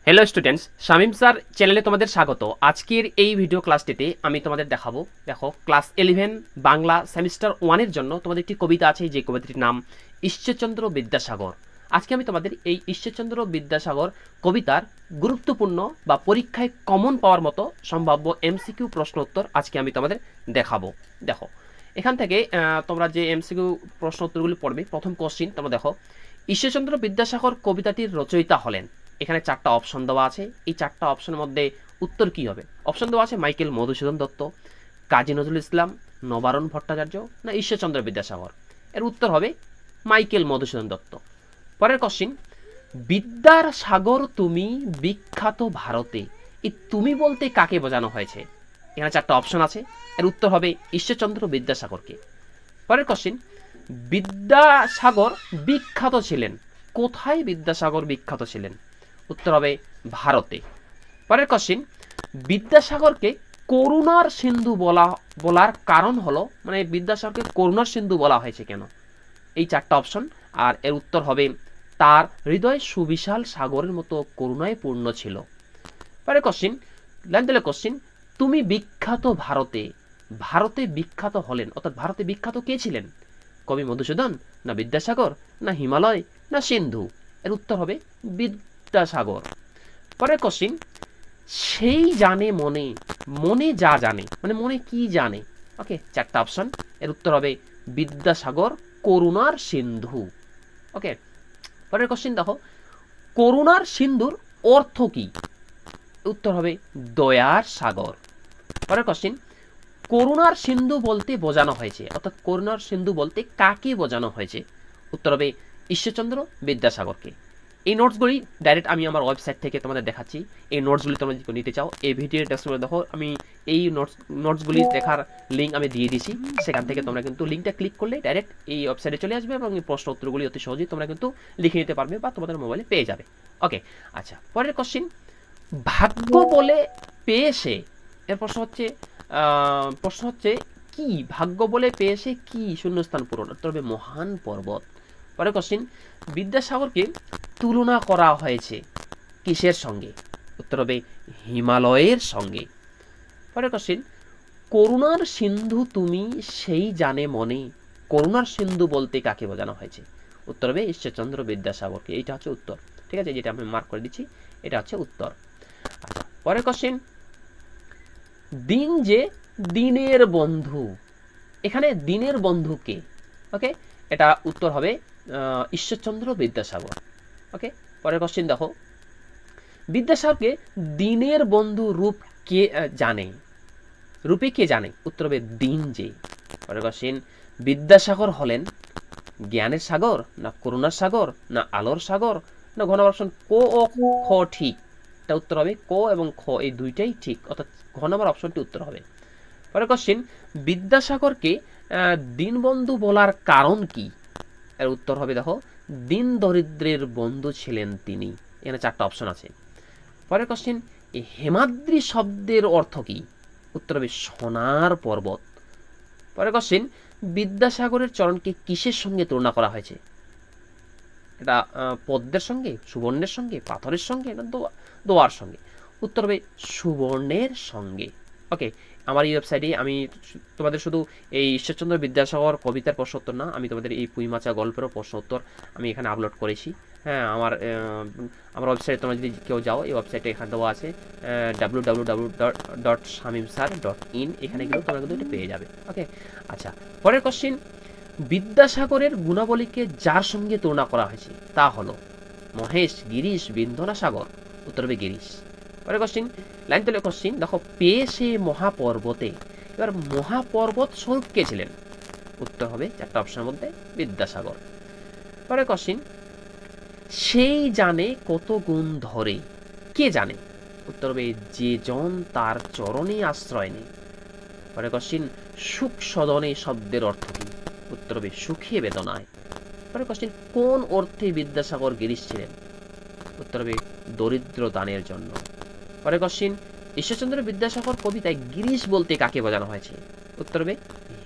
Hello students, Shamim sir চ্যানেলে তোমাদের স্বাগত। আজকের এই ভিডিও ক্লাসটিতে আমি তোমাদের দেখাবো, দেখো ক্লাস 11 বাংলা সেমিস্টার 1-এর জন্য তোমাদের একটি কবিতা আছে, যে কবিতাটির নাম ঈশ্বরচন্দ্র বিদ্যাসাগর। আজকে আমি তোমাদের এই ঈশ্বরচন্দ্র বিদ্যাসাগর কবিতার গুরুত্বপূর্ণ বা পরীক্ষায় কমন পাওয়ার মতো সম্ভাব্য এমসিকিউ প্রশ্ন উত্তর আজকে আমি তোমাদের দেখাবো। দেখো এখান থেকে তোমরা যে এমসিকিউ প্রশ্ন উত্তরগুলি পড়বে, প্রথম কোশ্চিন তোমরা দেখো, ঈশ্বরচন্দ্র বিদ্যাসাগর কবিতাটির রচয়িতা হলেন। এখানে চারটা অপশন দেওয়া আছে, এই চারটা অপশনের মধ্যে উত্তর কি হবে? অপশন দেওয়া আছে মাইকেল মধুসূদন দত্ত, কাজী নজরুল ইসলাম, নবারুণ ভট্টাচার্য না ঈশ্বরচন্দ্র বিদ্যাসাগর। এর উত্তর হবে মাইকেল মধুসূদন দত্ত। পরের কোশ্চিন, বিদ্যার সাগর তুমি বিখ্যাত ভারতে, এই তুমি বলতে কাকে বোঝানো হয়েছে? এখানে চারটা অপশন আছে, এর উত্তর হবে ঈশ্বরচন্দ্র বিদ্যাসাগরকে। পরের কোশ্চিন, বিদ্যাসাগর বিখ্যাত ছিলেন, কোথায় বিদ্যাসাগর বিখ্যাত ছিলেন? উত্তর হবে ভারতে। পরের কোশ্চিন, বিদ্যাসাগরকে করুণার সিন্ধু বলার কারণ হলো, মানে বিদ্যাসাগরকে করুণার সিন্ধু বলা হয়েছে কেন? এই চারটা অপশন, আর এর উত্তর হবে তার হৃদয় সুবিশাল সাগরের মতো করুণায় পূর্ণ ছিল। পরের কোশ্চিন, ল্যান্ডেলের কোশ্চিন, তুমি বিখ্যাত ভারতে, ভারতে বিখ্যাত হলেন, অর্থাৎ ভারতে বিখ্যাত কে ছিলেন? কবি মধুসূদন না বিদ্যাসাগর না হিমালয় না সিন্ধু? এর উত্তর হবে বিদ্যাসাগর। পরের কোশ্চিন, সেই জানে মনে, মনে যা জানে, মানে মনে কি জানে? ওকে, চারটা অপশন, এর উত্তর হবে বিদ্যাসাগর করুণার সিন্ধু। ওকে, পরের কোশ্চিন দেখো, করুণার সিন্ধুর অর্থ কি? উত্তর হবে দয়ার সাগর। পরের কোশ্চিন, করুণার সিন্ধু বলতে বোঝানো হয়েছে, অর্থাৎ করুণার সিন্ধু বলতে কাকে বোঝানো হয়েছে? উত্তর হবে ঈশ্বরচন্দ্র বিদ্যাসাগরকে। এই নোটসগুলি ডাইরেক্ট আমি আমার ওয়েবসাইট থেকে তোমাদের দেখাচ্ছি। এই নোটসগুলি তোমরা যদি নিতে চাও, এই ভিডিওর ডেসক্রিপশনে দেখো আমি এই নোটসগুলি দেখার লিঙ্ক আমি দিয়ে দিয়েছি। সেখান থেকে তোমরা কিন্তু লিঙ্কটা ক্লিক করলে ডাইরেক্ট এই ওয়েবসাইটে চলে আসবে এবং এই প্রশ্ন উত্তরগুলি অতি সহজেই তোমরা কিন্তু লিখে নিতে পারবে বা তোমাদের মোবাইলে পেয়ে যাবে। ওকে, আচ্ছা, পরের কোশ্চিন, ভাগ্য বলে পেয়েছে, এর প্রশ্ন হচ্ছে কি? ভাগ্য বলে পেয়েছে কি? শূন্যস্থান পূরণ। উত্তর হবে মহান পর্বত। পরের কোশ্চিন, বিদ্যাসাগরকে তুলনা করা হয়েছে কিসের সঙ্গে? উত্তর হবে হিমালয়ের সঙ্গে। পরের কোশ্চিন, করুণার সিন্ধু তুমি সেই জানে মনে, করুণার সিন্ধু বলতে কাকে বোঝানো হয়েছে? উত্তর হবে ঈশ্বরচন্দ্র বিদ্যাসাগরকে। এইটা হচ্ছে উত্তর, ঠিক আছে, যেটা আমি মার্ক করে দিচ্ছি, এটা হচ্ছে উত্তর। আচ্ছা, পরের কোশ্চিন, দিন যে দিনের বন্ধু, এখানে দিনের বন্ধু কে? ওকে, এটা উত্তর হবে ঈশ্বরচন্দ্র বিদ্যাসাগর। ওকে, পরের কোশ্চিন দেখো, বিদ্যাসাগরকে দিনের বন্ধু রূপ কে জানে, রূপে কে জানে? উত্তর হবে দিন যে। পরের কোশ্চিন, বিদ্যাসাগর হলেন জ্ঞানের সাগর না করুণার সাগর না আলোর সাগর না ঘ নম্বর অপশন কো ও খ ঠিক? এটা উত্তর হবে ক এবং খ, এই দুইটাই ঠিক, অর্থাৎ ঘ নম্বর অপশনটি উত্তর হবে। পরের কোশ্চিন, বিদ্যাসাগরকে দীনবন্ধু বলার কারণ কি? এর উত্তর হবে দেখো দিন দরিদ্রের বন্ধু ছিলেন তিনি। এখানে চারটা অপশন আছে। পরের কোশ্চিন, এই হেমাদ্রি শব্দের অর্থ কি? উত্তর হবে সোনার পর্বত। পরের কোশ্চিন, বিদ্যাসাগরের চরণকে কিসের সঙ্গে তুলনা করা হয়েছে? এটা পদ্মের সঙ্গে, সুবর্ণের সঙ্গে, পাথরের সঙ্গে না দোয়ার সঙ্গে? উত্তর হবে সুবর্ণের সঙ্গে। ওকে, আমার এই ওয়েবসাইটে আমি তোমাদের শুধু এই ঈশ্বরচন্দ্র বিদ্যাসাগর কবিতার প্রশ্ন উত্তর না, আমি তোমাদের এই পুঁইমাচা গল্পেরও প্রশ্ন উত্তর আমি এখানে আপলোড করেছি। হ্যাঁ, আমার ওয়েবসাইটে তোমরা যদি কেউ যাও, এই ওয়েবসাইটে এখানে দেওয়া আছে www.shamimsir.in, এখানে গেলেও তোমরা কিন্তু এটা পেয়ে যাবে। ওকে, আচ্ছা, পরের কোশ্চিন, বিদ্যাসাগরের গুণাবলীকে যার সঙ্গে তুলনা করা হয়েছে তা হলো মহেশ, গিরিশ, বিন্ধ্য না সাগর? উত্তর হবে গিরিশ। পরের কোশ্চিন, লাইন তুলে কোশ্চিন দেখো, পেয়েছে মহাপর্বতে, এবার মহাপর্বত স্বরূপ কে ছিলেন? উত্তর হবে চারটা অপশনের মধ্যে বিদ্যাসাগর। পরের কোশ্চিন, সেই জানে কত গুণ ধরে, কে জানে? উত্তর হবে যে জন তার চরণে আশ্রয় নেই। পরের কোশ্চিন, সুখ সদনে শব্দের অর্থ কি? উত্তর হবে সুখে বেদনায়। পরের কোশ্চিন, কোন অর্থে বিদ্যাসাগর গিরিশ ছিলেন? উত্তর হবে দরিদ্র দানের জন্য। পরের কোশ্চিন, ঈশ্বরচন্দ্র বিদ্যাসাগর কবিতায় গিরিশ বলতে কাকে বোঝানো হয়েছে? উত্তর হবে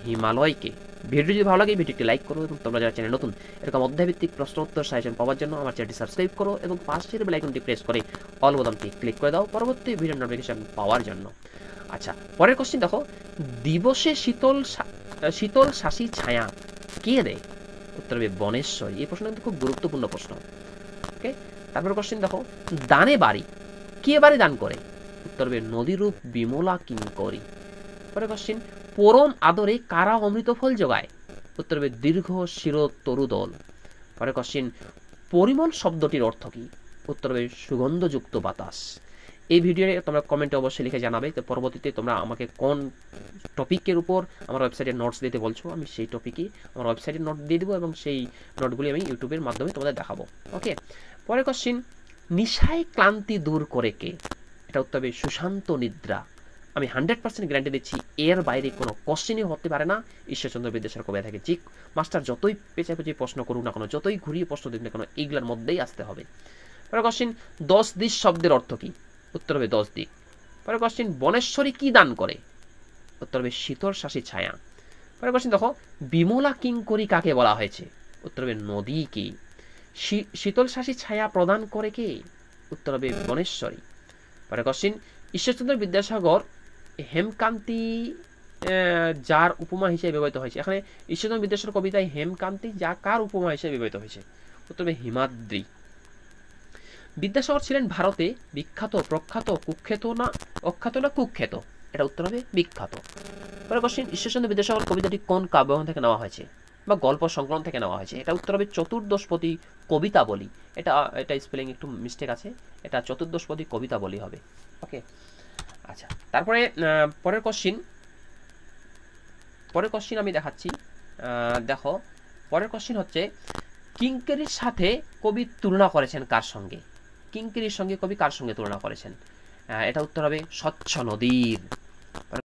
হিমালয়কে, ভিডিও যদি ভালো লাগে ভিডিওটি লাইক করো এবং তোমরা যারা চ্যানেল নতুন এরকম অধ্যায়ভিত্তিক প্রশ্ন উত্তর সাজেশন পাওয়ার জন্য আমার চ্যানেলটি সাবস্ক্রাইব করো এবং পাশের বেল আইকনটি প্রেস করে অল বোতামটি ক্লিক করে দাও পরবর্তী ভিডিও নোটিফিকেশন পাওয়ার জন্য। আচ্ছা, পরের কোশ্চেন দেখো, দিবসে শীতল শাসী ছায়া কে দেয়? উত্তর হবে বনেশ্বরী। এই প্রশ্ন কিন্তু খুব গুরুত্বপূর্ণ প্রশ্ন। ওকে, তারপরে কোশ্চেন দেখো, দানে বাড়ি কে বাড়ি দান করে? উত্তর হবে নদীরূপ বিমলা কিঙ্করী। পরের কোশ্চেন, পরম আদরে কারা অমৃত ফল যোগায়? উত্তর হবে দীর্ঘ শির তরুদল। পরের কোশ্চেন, পরিমল শব্দটির অর্থ কি? উত্তর হবে সুগন্ধযুক্ত বাতাস। এই ভিডিওতে তোমরা কমেন্টে অবশ্যই লিখে জানাবে, তো পরবর্তীতে তোমরা আমাকে কোন টপিকের উপর আমার ওয়েবসাইটে নোটস দিতে বলছো, আমি সেই টপিকে আমার ওয়েবসাইটে নোট দিয়ে দেবো এবং সেই নোটগুলি আমি ইউটিউবের মাধ্যমে তোমাদের দেখাবো। ওকে, পরের কোশ্চেন, নিশায় ক্লান্তি দূর করে কে? এটা উত্তর হবে সুশান্ত নিদ্রা। আমি 100% গ্যারান্টি দিচ্ছি এর বাইরে কোনো কোশ্চেনই হতে পারে না ঈশ্বরচন্দ্র বিদ্যাসাগর কবিতা থেকে। যে মাস্টার যতই পেঁচাপেচি প্রশ্ন করুক না কেন, যতই ঘুরিয়ে প্রশ্ন দিক না কেন, এইগুলোর মধ্যেই আসতে হবে। পরের কোশ্চেন, 10 দিক শব্দের অর্থ কি? উত্তর হবে 10 দিক। পরের কোশ্চেন, বনেশ্বরী কি দান করে? উত্তর হবে শীতল শাসী ছায়া। পরের কোশ্চেন দেখো, বিমলা কিঙ্করী কাকে বলা হয়েছে? উত্তর হবে নদীকে। শীতল শাসী ছায়া প্রদান করে কে? উত্তর হবে বনেশ্বরী। পরের কোশ্চেন, ঈশ্বরচন্দ্র বিদ্যাসাগর হেমকান্তি যার উপমা হিসেবে ব্যবহৃত হয়েছে? এখানে ঈশ্বরচন্দ্র বিদ্যাসাগর কবিতায় হেমকান্তি যা কার উপমা হিসেবে ব্যবহৃত হয়েছে? উত্তর হবে হিমাদ্রি। বিদ্যাসাগর ছিলেন ভারতে বিখ্যাত, প্রখ্যাত, কুখ্যাত না অখ্যাত না কুখ্যাত? এটা উত্তর হবে বিখ্যাত। পরের কোশ্চেন, ঈশ্বরচন্দ্র বিদ্যাসাগর কবিতাটি কোন কাব্যগ্রন্থ থেকে নেওয়া হয়েছে বা গল্প সংকলন থেকে নেওয়া হয়েছে? এটা উত্তর হবে চতুর্দশপদী কবিতাবলী। এটা স্পেলিং একটু মিস্টেক আছে, এটা চতুর্দশপদী কবিতাবলী হবে। ওকে, আচ্ছা, তারপরে পরের কোশ্চিন আমি দেখাচ্ছি। দেখো, পরের কোশ্চিন হচ্ছে, কিঙ্করীর সাথে কবি তুলনা করেছেন কার সঙ্গে? কিঙ্করীর সঙ্গে কবি কার সঙ্গে তুলনা করেছেন? এটা উত্তর হবে স্বচ্ছ নদীর।